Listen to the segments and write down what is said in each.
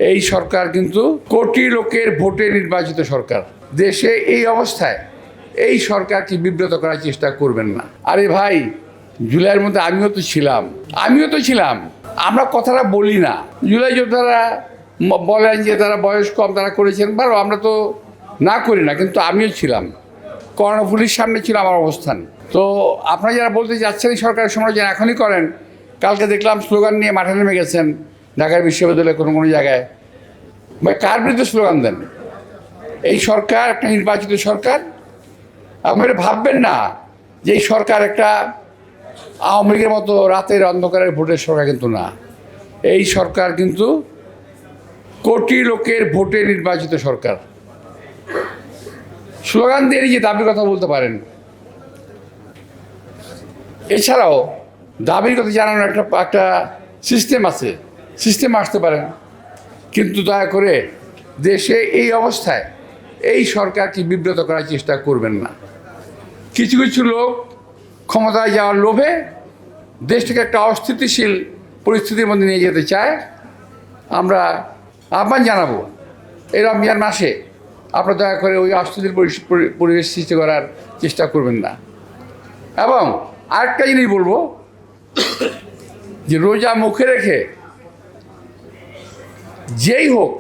এই সরকার কিন্তু কোটি লোকের ভোটে নির্বাচিত সরকার। দেশে এই অবস্থায় এই সরকারকে বিব্রত করার চেষ্টা করবেন না। আরে ভাই, জুলাইয়ের মধ্যে আমিও তো ছিলাম। আমরা কথাটা বলি না। জুলাই যোদ্ধারা বলেন যে তারা বয়স কম, তারা করেছেন, বারো আমরা তো না করি না, কিন্তু আমিও ছিলাম। কর্ণফুলির সামনে ছিল আমার অবস্থান। তো আপনারা যারা বলতে যাচ্ছেন এই সরকারের সমালোচনা এখনই করেন, কালকে দেখলাম স্লোগান নিয়ে মাঠে নেমে গেছেন ঢাকার বিশ্ববিদ্যালয়ে কোনো জায়গায়। ভাই, কার বিরুদ্ধে স্লোগান দেন? এই সরকার একটা নির্বাচিত সরকার। আপনারা ভাববেন না যে এই সরকার একটা আওয়ামী লীগের মতো রাতের অন্ধকারের ভোটের সরকার, কিন্তু না। এই সরকার কিন্তু কোটি লোকের ভোটে নির্বাচিত সরকার। স্লোগান দিয়ে যে দাবির কথা বলতে পারেন, এছাড়াও দাবির কথা জানানোর একটা সিস্টেম আছে, সিস্টেম আসতে পারেন, কিন্তু দয়া করে দেশে এই অবস্থায় এই সরকারকে বিব্রত করার চেষ্টা করবেন না। কিছু কিছু লোক ক্ষমতায় যাওয়ার লোভে দেশটাকে একটা অস্থিতিশীল পরিস্থিতির মধ্যে নিয়ে যেতে চায়। আমরা আহ্বান জানাবো, এই রমজান মাসে আপনারা দয়া করে ওই অস্থিতিশীল পরিবেশ সৃষ্টি করার চেষ্টা করবেন না। এবং আরেকটা জিনিস বলবো, যে রোজা মুখে রেখে যেই হোক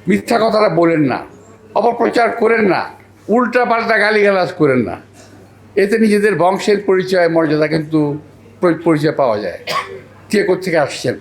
মিথ্যা কথাটা বলেন না, অপপ্রচার করেন না, উল্টা পাল্টা গালিগালাজ করেন না। এতে নিজেদের বংশের পরিচয়, মর্যাদা কিন্তু পরিচয় পাওয়া যায়, কে কোত্থেকে আসছেন।